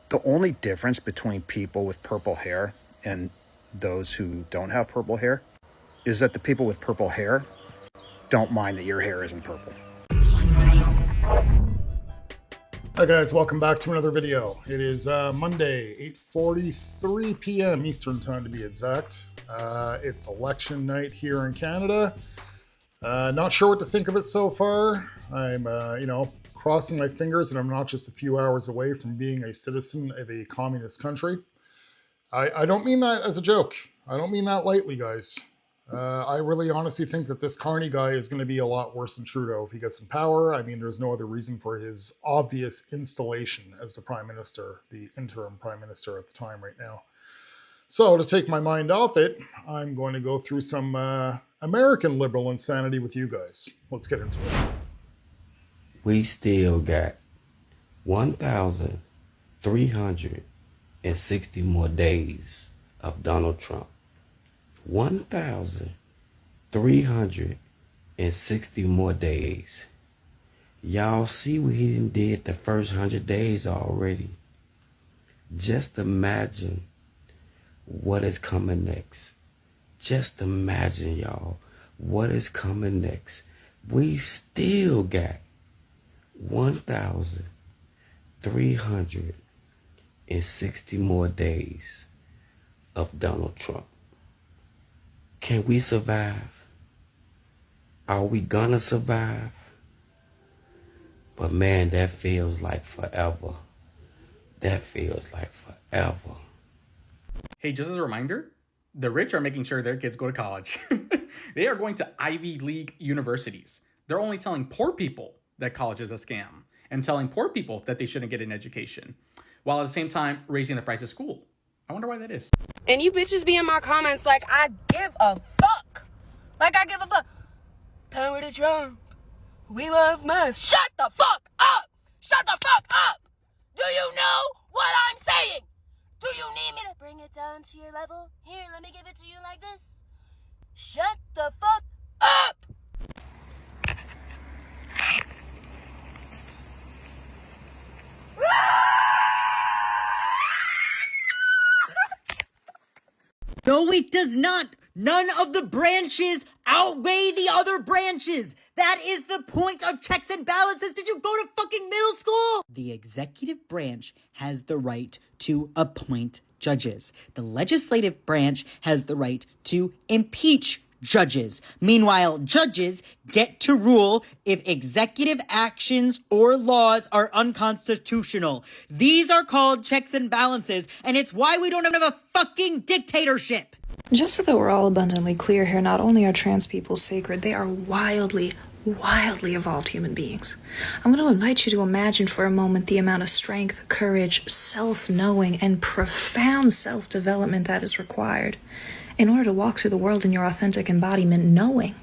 The only difference between people with purple hair and those who don't have purple hair is that the people with purple hair don't mind that your hair isn't purple. Hi guys, welcome back to another video. It is Monday, 8:43 p.m. Eastern time to be exact. It's election night here in Canada. Not sure what to think of it so far. I'm, crossing my fingers that I'm not just a few hours away from being a citizen of a communist country. I don't mean that as a joke. I don't mean that lightly, guys. I really honestly think that this Carney guy is going to be a lot worse than Trudeau if he gets in power. I mean, there's no other reason for his obvious installation as the prime minister, the interim prime minister at the time right now. So to take my mind off it, I'm going to go through some American liberal insanity with you guys. Let's get into it. We still got 1,360 more days of Donald Trump. 1,360 more days. Y'all see what he did the first 100 days already. Just imagine what is coming next. Just imagine, y'all, what is coming next. We still got 1,360 more days of Donald Trump. Can we survive? Are we gonna survive? But man, that feels like forever. That feels like forever. Hey, just as a reminder, the rich are making sure their kids go to college. They are going to Ivy League universities. They're only telling poor people that college is a scam and telling poor people that they shouldn't get an education, while at the same time raising the price of school. I wonder why that is. And you bitches be in my comments like I give a fuck. Like I give a fuck. Power to Trump. We love Musk. Shut the fuck up. Shut the fuck up. Do you know what I'm saying? Do you need me to bring it down to your level? Here, let me give it to you like this. Shut the fuck up. No, it does not. None of the branches outweigh the other branches. That is the point of checks and balances. Did you go to fucking middle school? The executive branch has the right to appoint judges. The legislative branch has the right to impeach judges. Meanwhile, judges get to rule if executive actions or laws are unconstitutional. These are called checks and balances, and it's why we don't have a fucking dictatorship. Just so that we're all abundantly clear here, not only are trans people sacred, they are wildly evolved human beings. I'm going to invite you to imagine for a moment the amount of strength, courage, self-knowing, and profound self-development that is required in order to walk through the world in your authentic embodiment, knowing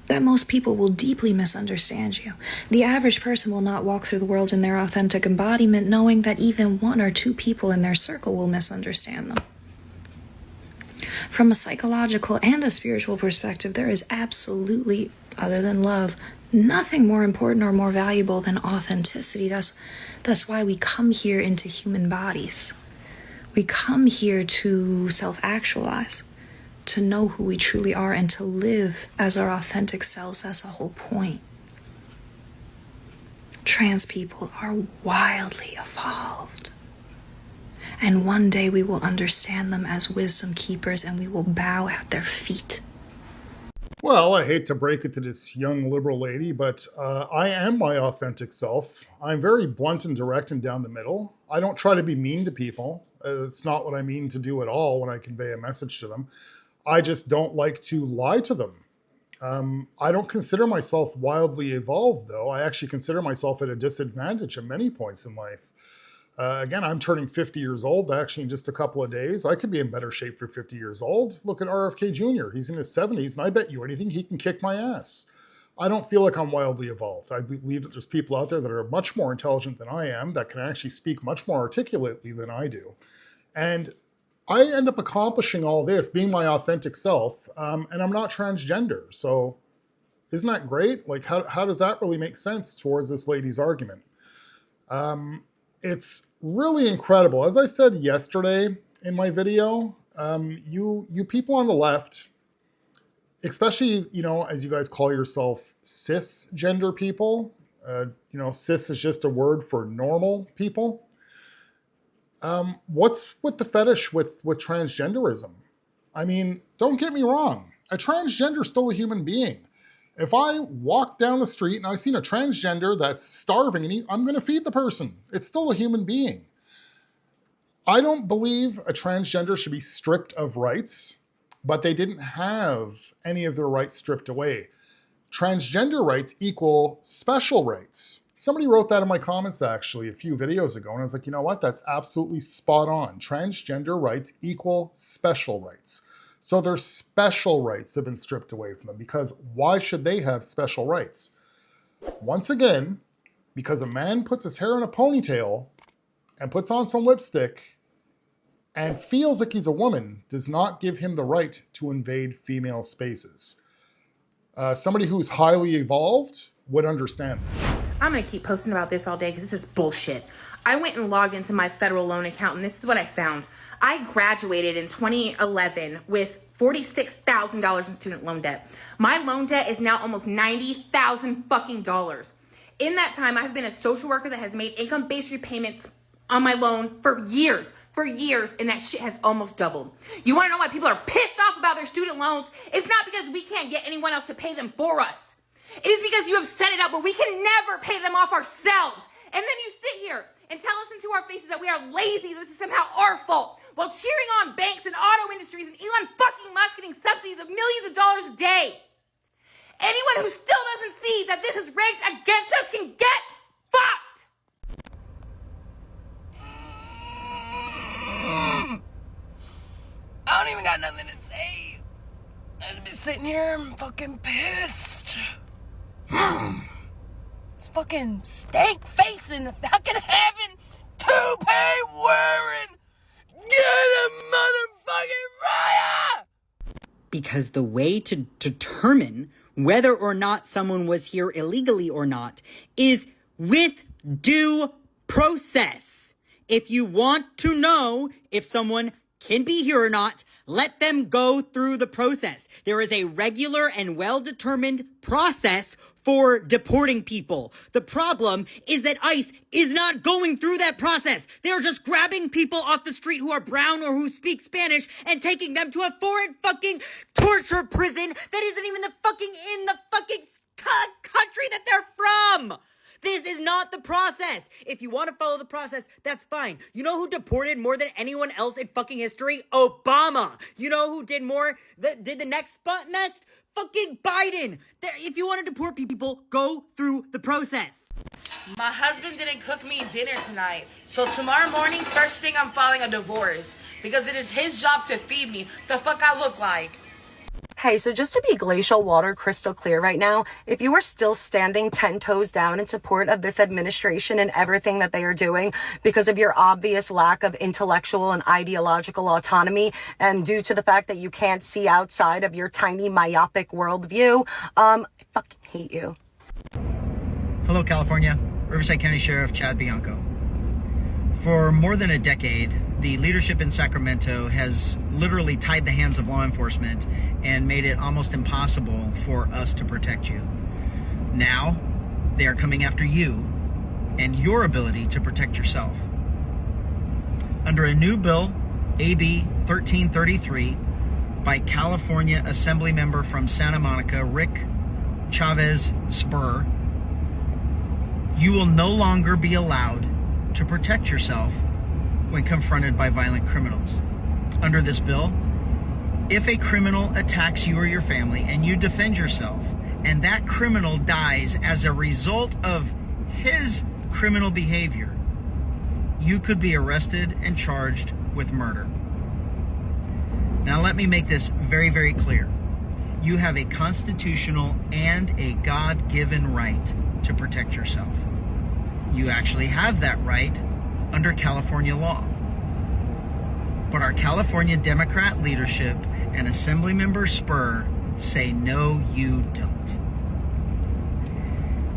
that most people will deeply misunderstand you. The average person will not walk through the world in their authentic embodiment knowing that even one or two people in their circle will misunderstand them. From a psychological and a spiritual perspective, there is absolutely, other than love, nothing more important or more valuable than authenticity. That's why we come here into human bodies. We come here to self-actualize, to know who we truly are, and to live as our authentic selves. That's the whole point. Trans people are wildly evolved. And one day we will understand them as wisdom keepers and we will bow at their feet. Well, I hate to break it to this young liberal lady, but I am my authentic self. I'm very blunt and direct and down the middle. I don't try to be mean to people. It's not what I mean to do at all when I convey a message to them. I just don't like to lie to them. I don't consider myself wildly evolved, though. I actually consider myself at a disadvantage at many points in life. Again, I'm turning 50 years old, actually in just a couple of days. I could be in better shape for 50 years old. Look at RFK Jr. He's in his 70s, and I bet you anything he can kick my ass. I don't feel like I'm wildly evolved. I believe that there's people out there that are much more intelligent than I am, that can actually speak much more articulately than I do. And I end up accomplishing all this, being my authentic self, and I'm not transgender. So isn't that great? Like, how does that really make sense towards this lady's argument? It's really incredible. As I said yesterday in my video, you people on the left, especially, as you guys call yourself cisgender people, cis is just a word for normal people. What's with the fetish with transgenderism? I mean, don't get me wrong. A transgender is still a human being. If I walk down the street and I see a transgender that's starving and I'm going to feed the person. It's still a human being. I don't believe a transgender should be stripped of rights, but they didn't have any of their rights stripped away. Transgender rights equal special rights. Somebody wrote that in my comments actually a few videos ago, and I was like, you know what? That's absolutely spot on. Transgender rights equal special rights. So their special rights have been stripped away from them, because why should they have special rights? Once again, because a man puts his hair in a ponytail and puts on some lipstick and feels like he's a woman does not give him the right to invade female spaces. Somebody who's highly evolved would understand that. I'm going to keep posting about this all day because this is bullshit. I went and logged into my federal loan account, and this is what I found. I graduated in 2011 with $46,000 in student loan debt. My loan debt is now almost $90,000 fucking dollars. In that time, I've been a social worker that has made income-based repayments on my loan for years, and that shit has almost doubled. You want to know why people are pissed off about their student loans? It's not because we can't get anyone else to pay them for us. It is because you have set it up where we can never pay them off ourselves. And then you sit here and tell us into our faces that we are lazy, this is somehow our fault, while cheering on banks and auto industries and Elon fucking Musk getting subsidies of millions of dollars a day. Anyone who still doesn't see that this is rigged against us can get fucked. I don't even got nothing to say. I just be sitting here, I'm fucking pissed. It's fucking stank facing the fucking heaven toupee wearing. Get a motherfucking riot! Because the way to determine whether or not someone was here illegally or not is with due process. If you want to know if someone can be here or not, let them go through the process. There is a regular and well-determined process for deporting people. The problem is that ICE is not going through that process. They're just grabbing people off the street who are brown or who speak Spanish and taking them to a foreign fucking torture prison that isn't even in the fucking country that they're from. This is not the process. If you want to follow the process, that's fine. You know who deported more than anyone else in fucking history? Obama. You know who did the next mess? Fucking Biden. If you want to deport people, go through the process. My husband didn't cook me dinner tonight. So tomorrow morning, first thing, I'm filing a divorce. Because it is his job to feed me. The fuck I look like. Hey, so just to be glacial water crystal clear right now, if you are still standing 10 toes down in support of this administration and everything that they are doing because of your obvious lack of intellectual and ideological autonomy and due to the fact that you can't see outside of your tiny myopic worldview, I fucking hate you. Hello, California. Riverside County Sheriff Chad Bianco. For more than a decade, the leadership in Sacramento has literally tied the hands of law enforcement and made it almost impossible for us to protect you. Now, they are coming after you and your ability to protect yourself. Under a new bill, AB 1333, by California Assembly member from Santa Monica, Rick Chavez Spur, you will no longer be allowed to protect yourself when confronted by violent criminals. Under this bill, if a criminal attacks you or your family and you defend yourself, and that criminal dies as a result of his criminal behavior, you could be arrested and charged with murder. Now let me make this very, very clear. You have a constitutional and a God-given right to protect yourself. You actually have that right under California law. But our California Democrat leadership and Assemblymember Spur say no, you don't.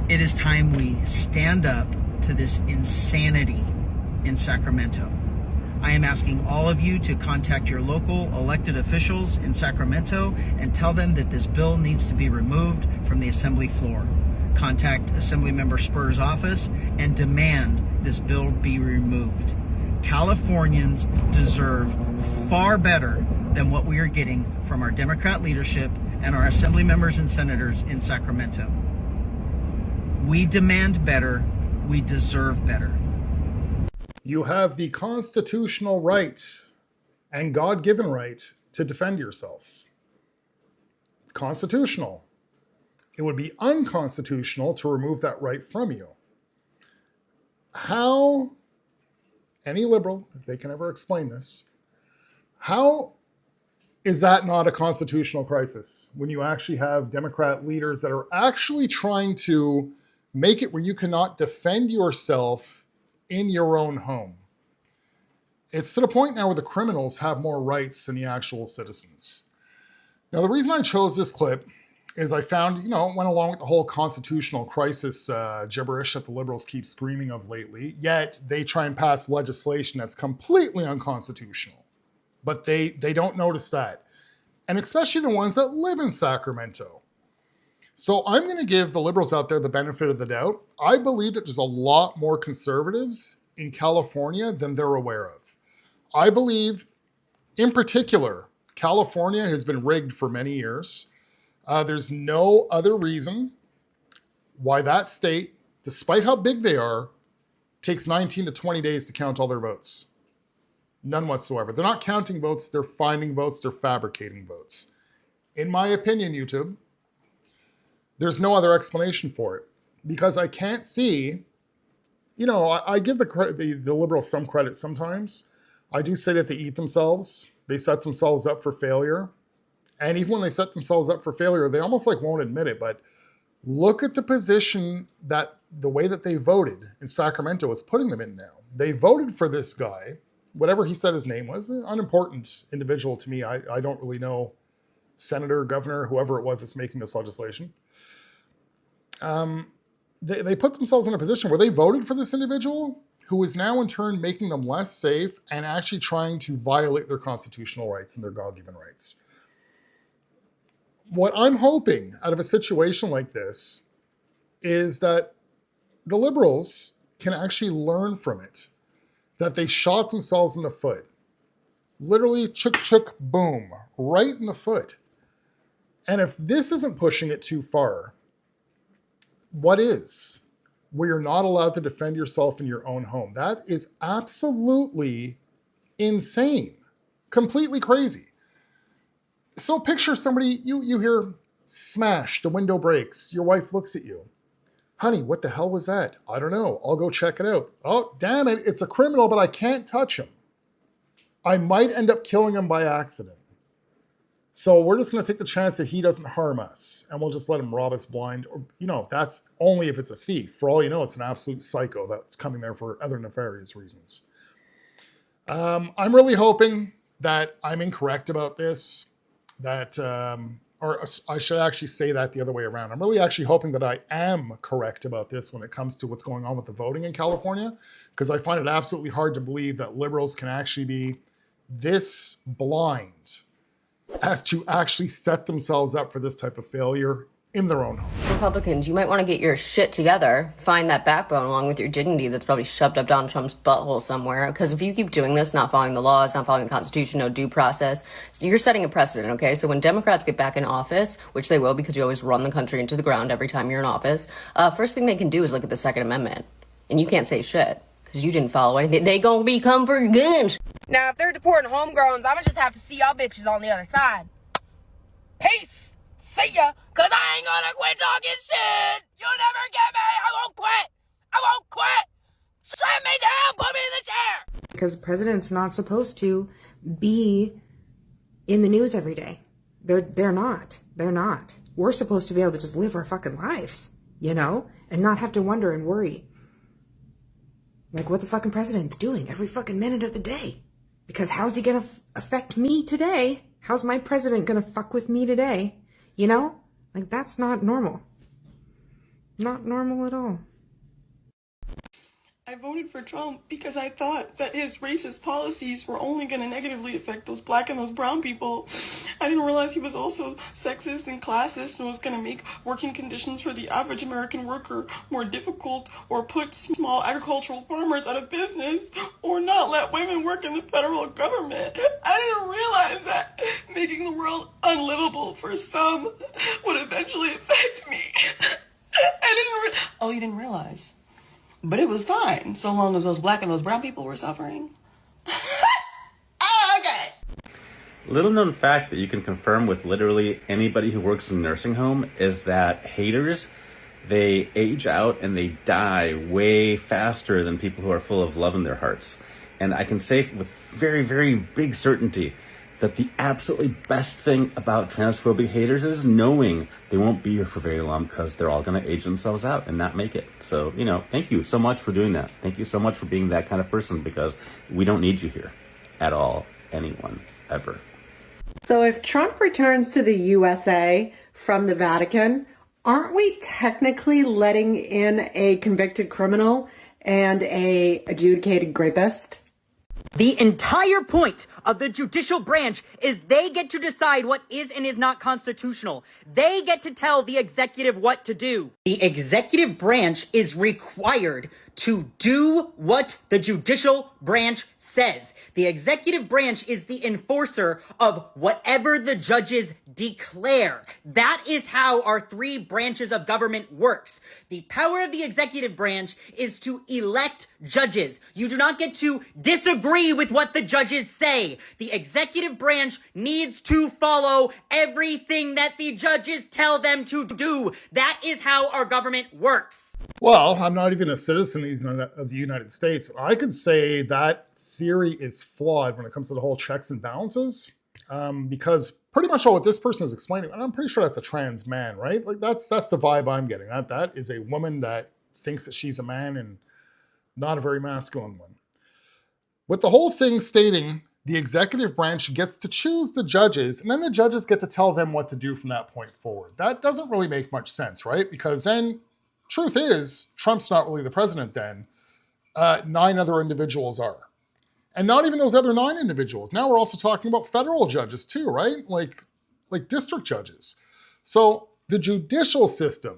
It is time we stand up to this insanity in Sacramento. I am asking all of you to contact your local elected officials in Sacramento and tell them that this bill needs to be removed from the assembly floor. Contact Assemblymember Spur's office and demand this bill be removed. Californians deserve far better than what we are getting from our Democrat leadership and our assembly members and senators in Sacramento. We demand better. We deserve better. You have the constitutional right and God-given right to defend yourself. Constitutional. It would be unconstitutional to remove that right from you. How, any liberal, if they can ever explain this, how is that not a constitutional crisis when you actually have Democrat leaders that are actually trying to make it where you cannot defend yourself in your own home? It's to the point now where the criminals have more rights than the actual citizens. Now, the reason I chose this clip is I found, went along with the whole constitutional crisis gibberish that the liberals keep screaming of lately, yet they try and pass legislation that's completely unconstitutional. But they don't notice that. And especially the ones that live in Sacramento. So I'm going to give the liberals out there the benefit of the doubt. I believe that there's a lot more conservatives in California than they're aware of. I believe, in particular, California has been rigged for many years. There's no other reason why that state, despite how big they are, takes 19 to 20 days to count all their votes. None whatsoever. They're not counting votes, they're finding votes, they're fabricating votes. In my opinion, YouTube, there's no other explanation for it. Because I can't see, I give the liberals some credit sometimes. I do say that they eat themselves. They set themselves up for failure. And even when they set themselves up for failure, they almost won't admit it. But look at the position that the way that they voted in Sacramento is putting them in now. They voted for this guy, whatever he said his name was, an unimportant individual to me. I don't really know, senator, governor, whoever it was that's making this legislation. They put themselves in a position where they voted for this individual who is now in turn making them less safe and actually trying to violate their constitutional rights and their God-given rights. What I'm hoping out of a situation like this is that the liberals can actually learn from it, that they shot themselves in the foot. Literally, chuk chuk, boom, right in the foot. And if this isn't pushing it too far, what is? Where you're not allowed to defend yourself in your own home. That is absolutely insane. Completely crazy. So picture somebody, you hear smash, the window breaks, your wife looks at you. Honey, what the hell was that? I don't know. I'll go check it out. Oh, damn it. It's a criminal, but I can't touch him. I might end up killing him by accident. So we're just going to take the chance that he doesn't harm us, and we'll just let him rob us blind. Or, that's only if it's a thief. For all you know, it's an absolute psycho that's coming there for other nefarious reasons. I'm really hoping that I'm incorrect about this, or I should actually say that the other way around. I'm really actually hoping that I am correct about this when it comes to what's going on with the voting in California, because I find it absolutely hard to believe that liberals can actually be this blind as to actually set themselves up for this type of failure in their own home. Republicans, you might want to get your shit together, find that backbone along with your dignity that's probably shoved up Donald Trump's butthole somewhere. Because if you keep doing this, not following the laws, not following the Constitution, no due process, so you're setting a precedent, okay? So when Democrats get back in office, which they will because you always run the country into the ground every time you're in office, first thing they can do is look at the Second Amendment. And you can't say shit because you didn't follow anything. They gonna become for good. Now, if they're deporting homegrowns, I'ma just have to see y'all bitches on the other side. Peace. See ya. Cause I ain't gonna quit talking shit. You'll never get me. I won't quit. I won't quit. Shut me down. Put me in the chair. Because the president's not supposed to be in the news every day. They're not. They're not. We're supposed to be able to just live our fucking lives, and not have to wonder and worry. Like what the fucking president's doing every fucking minute of the day. Because how's he gonna affect me today? How's my president gonna fuck with me today? That's not normal. Not normal at all. I voted for Trump because I thought that his racist policies were only going to negatively affect those black and those brown people. I didn't realize he was also sexist and classist and was going to make working conditions for the average American worker more difficult, or put small agricultural farmers out of business, or not let women work in the federal government. I didn't realize that making the world unlivable for some would eventually affect me. Oh, you didn't realize? But it was fine, so long as those black and those brown people were suffering. Oh, okay. Little known fact that you can confirm with literally anybody who works in a nursing home is that haters, they age out and they die way faster than people who are full of love in their hearts. And I can say with very, very big certainty that the absolutely best thing about transphobic haters is knowing they won't be here for very long, because they're all going to age themselves out and not make it. So, thank you so much for doing that. Thank you so much for being that kind of person, because we don't need you here at all, anyone, ever. So if Trump returns to the USA from the Vatican, aren't we technically letting in a convicted criminal and a adjudicated rapist? The entire point of the judicial branch is they get to decide what is and is not constitutional. They get to tell the executive what to do. The executive branch is required to do what the judicial branch says. The executive branch is the enforcer of whatever the judges declare. That is how our three branches of government works. The power of the executive branch is to elect judges. You do not get to disagree with what the judges say. The executive branch needs to follow everything that the judges tell them to do. That is how our government works. Well, I'm not even a citizen of the United States. I could say that theory is flawed when it comes to the whole checks and balances, because pretty much all what this person is explaining, and I'm pretty sure that's a trans man, right? Like that's the vibe I'm getting. That is a woman that thinks that she's a man and not a very masculine one. With the whole thing stating the executive branch gets to choose the judges, and then the judges get to tell them what to do from that point forward. That doesn't really make much sense, right? Because then, truth is, Trump's not really the president then. 9 other individuals are. And not even those other 9 individuals. Now we're also talking about federal judges too, right? Like district judges. So the judicial system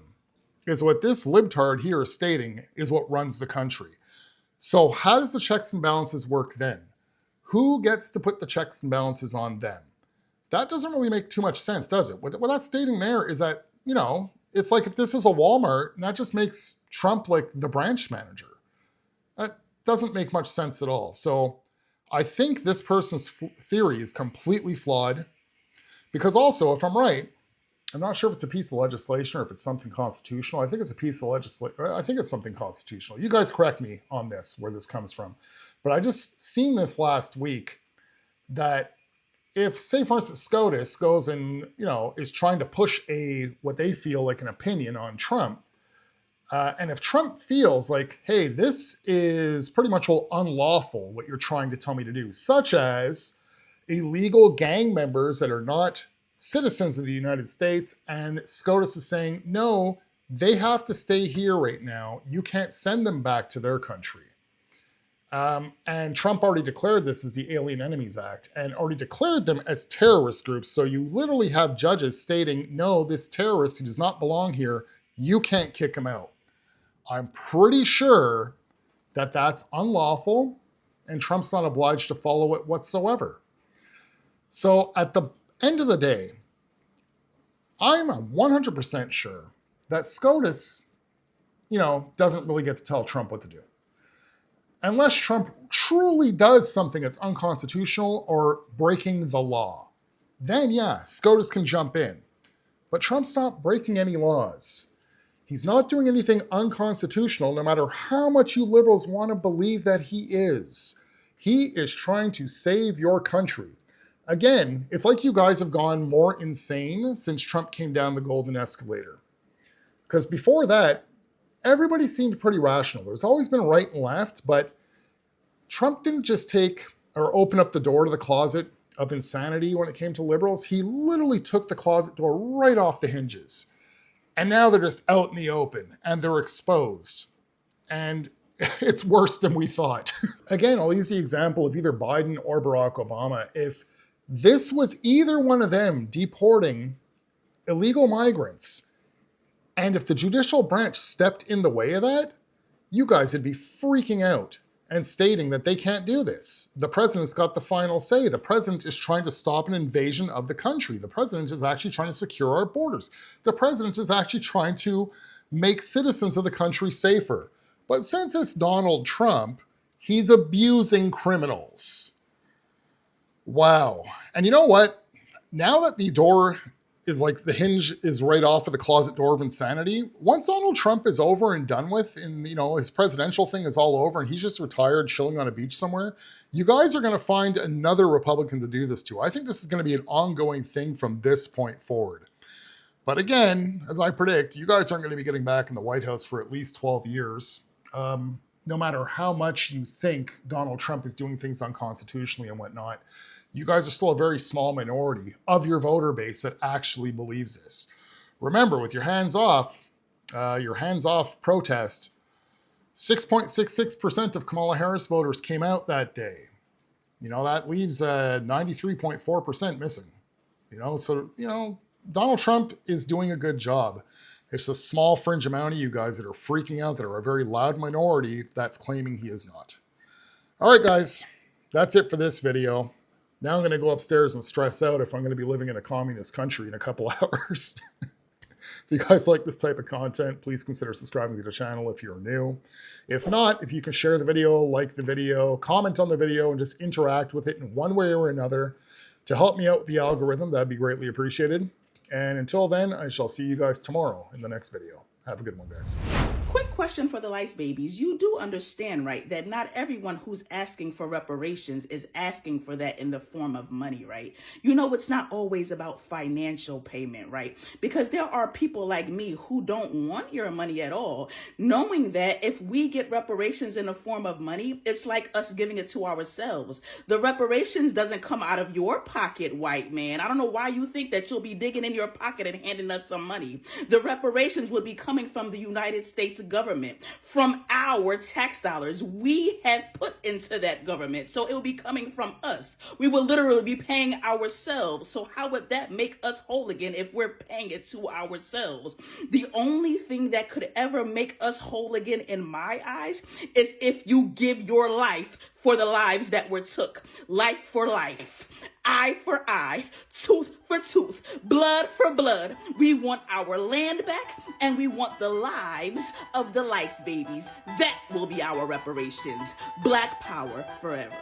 is what this libtard here is stating is what runs the country. So how does the checks and balances work then? Who gets to put the checks and balances on them? That doesn't really make too much sense, does it? What that's stating there is that, it's like if this is a Walmart, and that just makes Trump like the branch manager. That doesn't make much sense at all. So I think this person's theory is completely flawed, because also, if I'm right, I'm not sure if it's a piece of legislation or if it's something constitutional. I think it's a piece of legislation. I think it's something constitutional. You guys correct me on this, where this comes from. But I just seen this last week that if, say, for instance, SCOTUS goes and, is trying to push what they feel like an opinion on Trump, and if Trump feels like, hey, this is pretty much all unlawful, what you're trying to tell me to do, such as illegal gang members that are not citizens of the United States, and SCOTUS is saying, no, they have to stay here right now. You can't send them back to their country. And Trump already declared this as the Alien Enemies Act and already declared them as terrorist groups. So you literally have judges stating, no, this terrorist who does not belong here, you can't kick him out. I'm pretty sure that that's unlawful and Trump's not obliged to follow it whatsoever. So at the end of the day, I'm 100% sure that SCOTUS, doesn't really get to tell Trump what to do. Unless Trump truly does something that's unconstitutional or breaking the law. Then, yeah, SCOTUS can jump in. But Trump's not breaking any laws. He's not doing anything unconstitutional, no matter how much you liberals want to believe that he is. He is trying to save your country. Again, it's like you guys have gone more insane since Trump came down the golden escalator. Because before that, everybody seemed pretty rational. There's always been right and left, but Trump didn't just take or open up the door to the closet of insanity when it came to liberals. He literally took the closet door right off the hinges. And now they're just out in the open and they're exposed. And it's worse than we thought. Again, I'll use the example of either Biden or Barack Obama. If this was either one of them deporting illegal migrants, and if the judicial branch stepped in the way of that, you guys would be freaking out and stating that they can't do this. The president's got the final say. The president is trying to stop an invasion of the country. The president is actually trying to secure our borders. The president is actually trying to make citizens of the country safer. But since it's Donald Trump, he's abusing criminals. Wow. And you know what? Now that the door is like the hinge is right off of the closet door of insanity, once Donald Trump is over and done with, and his presidential thing is all over and he's just retired chilling on a beach somewhere, you guys are going to find another Republican to do this to. I think this is going to be an ongoing thing from this point forward. But again, as I predict, you guys aren't going to be getting back in the White House for at least 12 years. No matter how much you think Donald Trump is doing things unconstitutionally and whatnot, you guys are still a very small minority of your voter base that actually believes this. Remember, with your hands off protest, 6.66% of Kamala Harris voters came out that day. That leaves 93.4% missing. Donald Trump is doing a good job. It's a small fringe amount of you guys that are freaking out, that are a very loud minority that's claiming he is not. All right, guys, that's it for this video. Now I'm going to go upstairs and stress out if I'm going to be living in a communist country in a couple hours. If you guys like this type of content, please consider subscribing to the channel if you're new. If not, if you can share the video, like the video, comment on the video, and just interact with it in one way or another to help me out with the algorithm, that'd be greatly appreciated. And until then, I shall see you guys tomorrow in the next video. Have a good one, guys. Quick question for the Lice Babies. You do understand, right, that not everyone who's asking for reparations is asking for that in the form of money, right? It's not always about financial payment, right? Because there are people like me who don't want your money at all, knowing that if we get reparations in the form of money, it's like us giving it to ourselves. The reparations doesn't come out of your pocket, white man. I don't know why you think that you'll be digging in your pocket and handing us some money. The reparations would be coming from the United States government, from our tax dollars we have put into that government. So it will be coming from us. We will literally be paying ourselves. So how would that make us whole again if we're paying it to ourselves? The only thing that could ever make us whole again in my eyes is if you give your life for the lives that were took. Life for life. Eye for eye, tooth for tooth, blood for blood. We want our land back, and we want the lives of the Lice Babies. That will be our reparations. Black power forever.